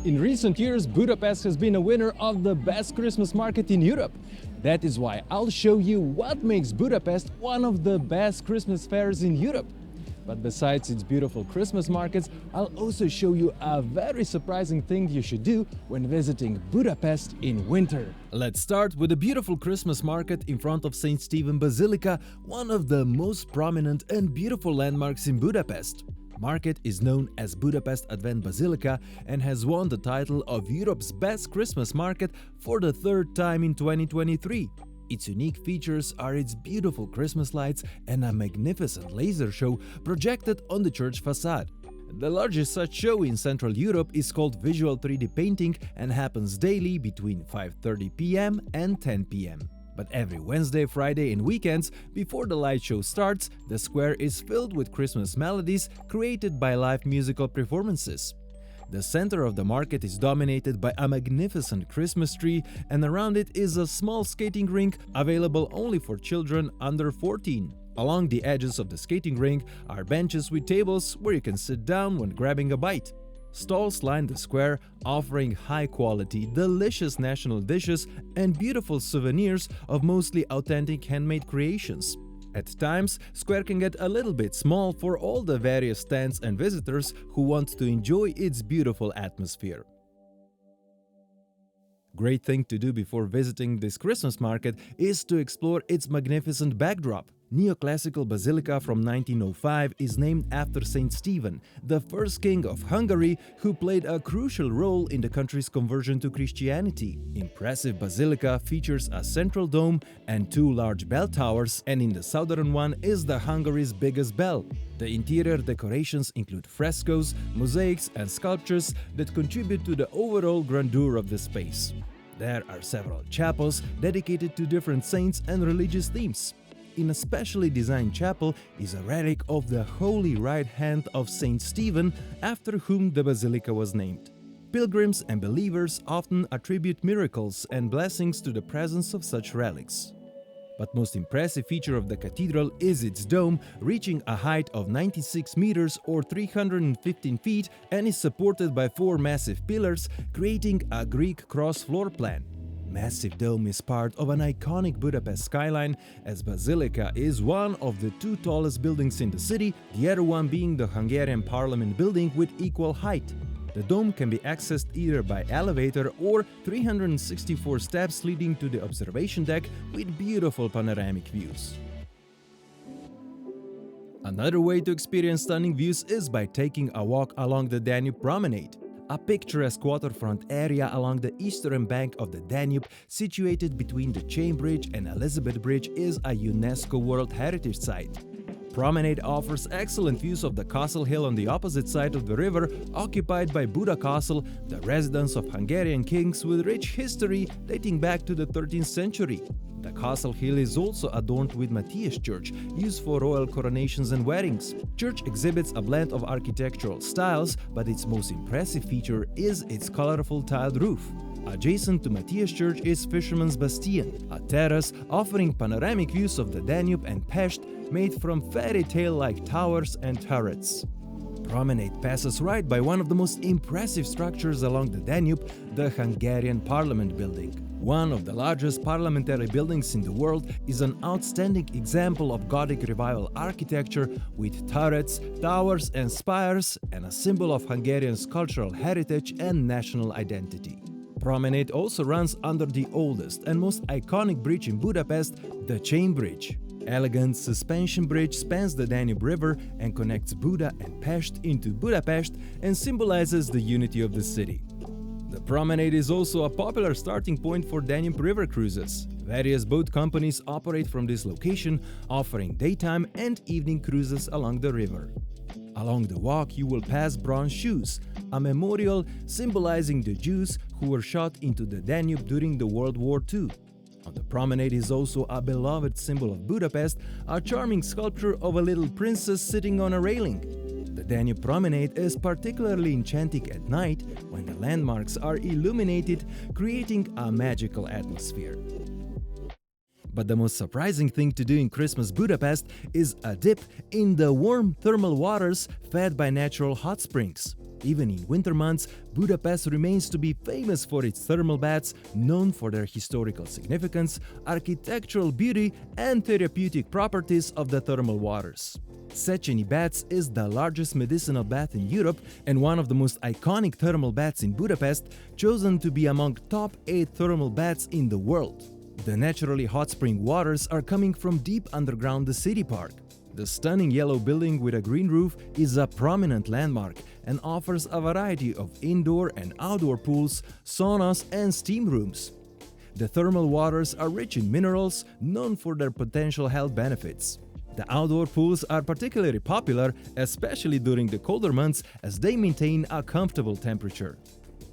In recent years, Budapest has been a winner of the best Christmas market in Europe. That is why I'll show you what makes Budapest one of the best Christmas fairs in Europe. But besides its beautiful Christmas markets, I'll also show you a very surprising thing you should do when visiting Budapest in winter. Let's start with a beautiful Christmas market in front of St. Stephen Basilica, one of the most prominent and beautiful landmarks in Budapest. Market is known as Budapest Advent Basilica and has won the title of Europe's best Christmas market for the third time in 2023. Its unique features are its beautiful Christmas lights and a magnificent laser show projected on the church facade. The largest such show in Central Europe is called Visual 3D Painting and happens daily between 5:30 p.m. and 10 p.m. But every Wednesday, Friday and weekends, before the light show starts, the square is filled with Christmas melodies created by live musical performances. The center of the market is dominated by a magnificent Christmas tree, and around it is a small skating rink available only for children under 14. Along the edges of the skating rink are benches with tables where you can sit down when grabbing a bite. Stalls line the square, offering high-quality, delicious national dishes and beautiful souvenirs of mostly authentic handmade creations. At times, square can get a little bit small for all the various stands and visitors who want to enjoy its beautiful atmosphere. Great thing to do before visiting this Christmas market is to explore its magnificent backdrop. Neoclassical Basilica from 1905 is named after Saint Stephen, the first king of Hungary who played a crucial role in the country's conversion to Christianity. Impressive basilica features a central dome and two large bell towers, and in the southern one is the Hungary's biggest bell. The interior decorations include frescoes, mosaics and sculptures that contribute to the overall grandeur of the space. There are several chapels dedicated to different saints and religious themes. In a specially designed chapel is a relic of the Holy Right Hand of Saint Stephen, after whom the basilica was named. Pilgrims and believers often attribute miracles and blessings to the presence of such relics. But most impressive feature of the cathedral is its dome, reaching a height of 96 meters or 315 feet and is supported by four massive pillars, creating a Greek cross floor plan. Massive dome is part of an iconic Budapest skyline, as Basilica is one of the two tallest buildings in the city, the other one being the Hungarian Parliament building with equal height. The dome can be accessed either by elevator or 364 steps leading to the observation deck with beautiful panoramic views. Another way to experience stunning views is by taking a walk along the Danube Promenade, a picturesque waterfront area along the eastern bank of the Danube, situated between the Chain Bridge and Elizabeth Bridge, is a UNESCO World Heritage Site. Promenade offers excellent views of the castle hill on the opposite side of the river, occupied by Óbuda Castle, the residence of Hungarian kings with rich history dating back to the 13th century. The castle hill is also adorned with Matthias Church, used for royal coronations and weddings. Church exhibits a blend of architectural styles, but its most impressive feature is its colorful tiled roof. Adjacent to Matthias Church is Fisherman's Bastion, a terrace offering panoramic views of the Danube and Pest, made from fairy tale-like towers and turrets. Promenade passes right by one of the most impressive structures along the Danube, the Hungarian Parliament building. One of the largest parliamentary buildings in the world, is an outstanding example of Gothic Revival architecture with turrets, towers and spires, and a symbol of Hungarian's cultural heritage and national identity. Promenade also runs under the oldest and most iconic bridge in Budapest, the Chain Bridge. Elegant suspension bridge spans the Danube River and connects Buda and Pest into Budapest and symbolizes the unity of the city. The promenade is also a popular starting point for Danube River cruises. Various boat companies operate from this location, offering daytime and evening cruises along the river. Along the walk you will pass bronze shoes, a memorial symbolizing the Jews who were shot into the Danube during the World War II. On the promenade is also a beloved symbol of Budapest, a charming sculpture of a little princess sitting on a railing. The Danube Promenade is particularly enchanting at night when the landmarks are illuminated, creating a magical atmosphere. But the most surprising thing to do in Christmas Budapest is a dip in the warm thermal waters fed by natural hot springs. Even in winter months, Budapest remains to be famous for its thermal baths, known for their historical significance, architectural beauty, and therapeutic properties of the thermal waters. Széchenyi Baths is the largest medicinal bath in Europe and one of the most iconic thermal baths in Budapest, chosen to be among top 8 thermal baths in the world. The naturally hot spring waters are coming from deep underground the city park. The stunning yellow building with a green roof is a prominent landmark and offers a variety of indoor and outdoor pools, saunas, and steam rooms. The thermal waters are rich in minerals, known for their potential health benefits. The outdoor pools are particularly popular, especially during the colder months, as they maintain a comfortable temperature.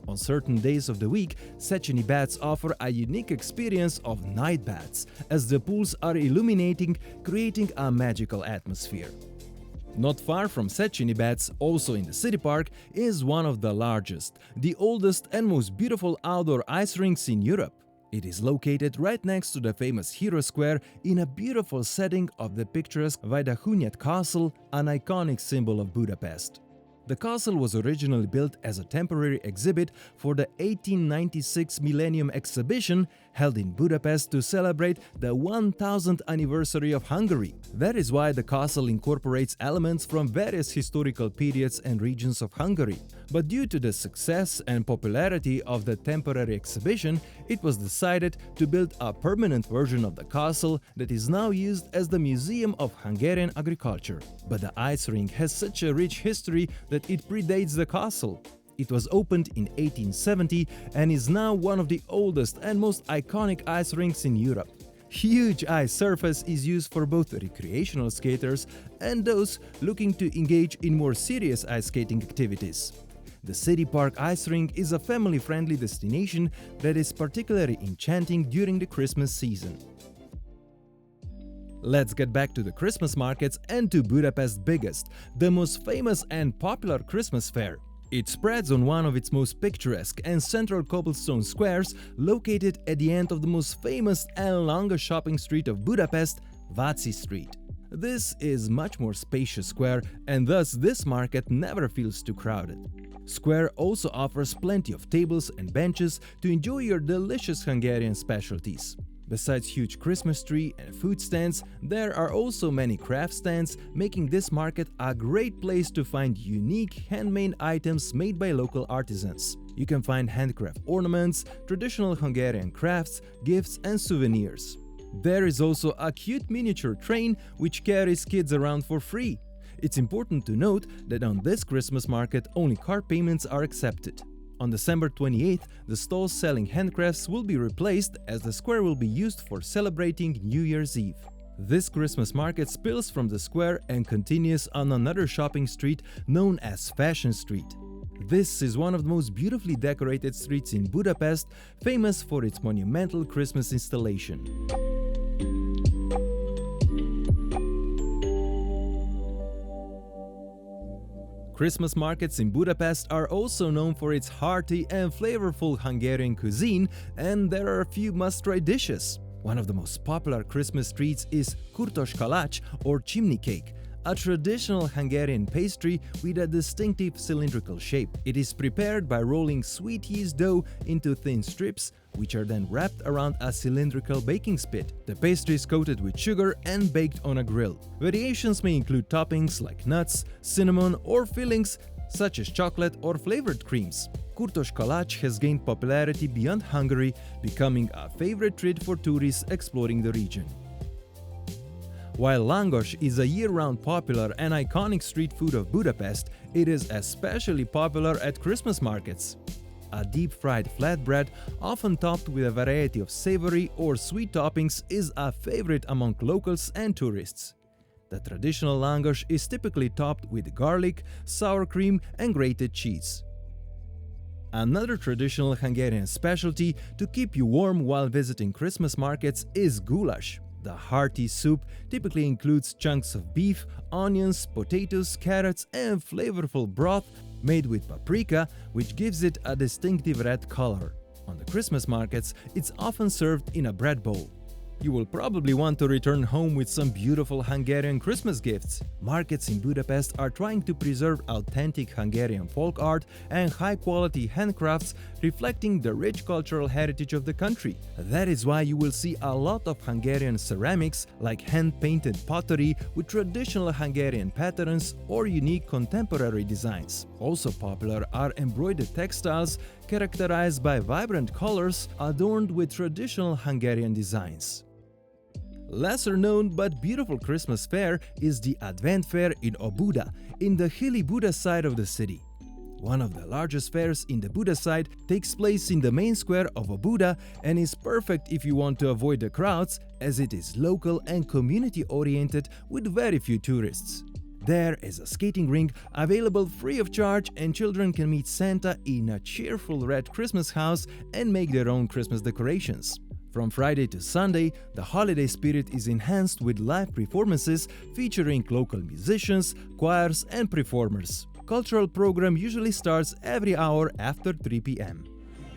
On certain days of the week, Széchenyi Baths offer a unique experience of night baths, as the pools are illuminating, creating a magical atmosphere. Not far from Széchenyi Baths, also in the city park, is one of the largest, the oldest and most beautiful outdoor ice rinks in Europe. It is located right next to the famous Hero Square in a beautiful setting of the picturesque Vajdahunyad Castle, an iconic symbol of Budapest. The castle was originally built as a temporary exhibit for the 1896 Millennium Exhibition held in Budapest to celebrate the 1000th anniversary of Hungary. That is why the castle incorporates elements from various historical periods and regions of Hungary. But due to the success and popularity of the temporary exhibition, it was decided to build a permanent version of the castle that is now used as the Museum of Hungarian Agriculture. But the ice rink has such a rich history that it predates the castle. It was opened in 1870 and is now one of the oldest and most iconic ice rinks in Europe. Huge ice surface is used for both recreational skaters and those looking to engage in more serious ice skating activities. The City Park Ice Rink is a family-friendly destination that is particularly enchanting during the Christmas season. Let's get back to the Christmas markets and to Budapest's biggest, the most famous and popular Christmas fair. It spreads on one of its most picturesque and central cobblestone squares, located at the end of the most famous and longest shopping street of Budapest, Váci Street. This is much more spacious square, and thus this market never feels too crowded. Square also offers plenty of tables and benches to enjoy your delicious Hungarian specialties. Besides huge Christmas tree and food stands, there are also many craft stands, making this market a great place to find unique handmade items made by local artisans. You can find handcraft ornaments, traditional Hungarian crafts, gifts, and souvenirs. There is also a cute miniature train which carries kids around for free. It's important to note that on this Christmas market only card payments are accepted. On December 28th, the stalls selling handcrafts will be replaced as the square will be used for celebrating New Year's Eve. This Christmas market spills from the square and continues on another shopping street known as Fashion Street. This is one of the most beautifully decorated streets in Budapest, famous for its monumental Christmas installation. Christmas markets in Budapest are also known for its hearty and flavorful Hungarian cuisine, and there are a few must-try dishes. One of the most popular Christmas treats is kurtos kalács or chimney cake, a traditional Hungarian pastry with a distinctive cylindrical shape. It is prepared by rolling sweet yeast dough into thin strips, which are then wrapped around a cylindrical baking spit. The pastry is coated with sugar and baked on a grill. Variations may include toppings like nuts, cinnamon, or fillings such as chocolate or flavored creams. Kurtos kalács has gained popularity beyond Hungary, becoming a favorite treat for tourists exploring the region. While langos is a year-round popular and iconic street food of Budapest, it is especially popular at Christmas markets. A deep-fried flatbread, often topped with a variety of savory or sweet toppings, is a favorite among locals and tourists. The traditional langos is typically topped with garlic, sour cream, and grated cheese. Another traditional Hungarian specialty to keep you warm while visiting Christmas markets is goulash. The hearty soup typically includes chunks of beef, onions, potatoes, carrots, and flavorful broth made with paprika, which gives it a distinctive red color. On the Christmas markets, it's often served in a bread bowl. You will probably want to return home with some beautiful Hungarian Christmas gifts. Markets in Budapest are trying to preserve authentic Hungarian folk art and high-quality handcrafts reflecting the rich cultural heritage of the country. That is why you will see a lot of Hungarian ceramics like hand-painted pottery with traditional Hungarian patterns or unique contemporary designs. Also popular are embroidered textiles characterized by vibrant colors adorned with traditional Hungarian designs. Lesser known but beautiful Christmas fair is the Advent Fair in Óbuda, in the hilly Buda side of the city. One of the largest fairs in the Buda side takes place in the main square of Óbuda and is perfect if you want to avoid the crowds, as it is local and community-oriented with very few tourists. There is a skating rink available free of charge, and children can meet Santa in a cheerful red Christmas house and make their own Christmas decorations. From Friday to Sunday, the holiday spirit is enhanced with live performances featuring local musicians, choirs and performers. Cultural program usually starts every hour after 3 p.m.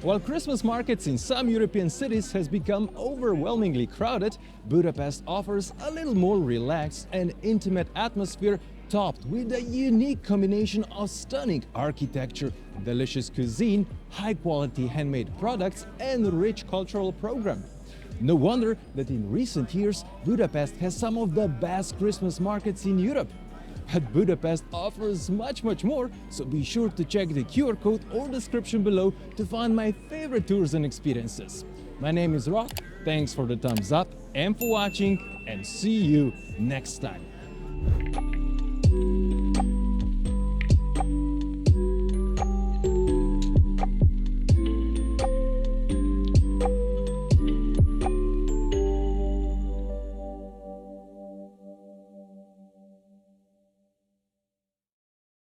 While Christmas markets in some European cities has become overwhelmingly crowded, Budapest offers a little more relaxed and intimate atmosphere topped with a unique combination of stunning architecture, delicious cuisine, high-quality handmade products, and rich cultural program. No wonder that in recent years, Budapest has some of the best Christmas markets in Europe. But Budapest offers much more, so be sure to check the QR code or description below to find my favorite tours and experiences. My name is Rock, thanks for the thumbs up and for watching, and see you next time.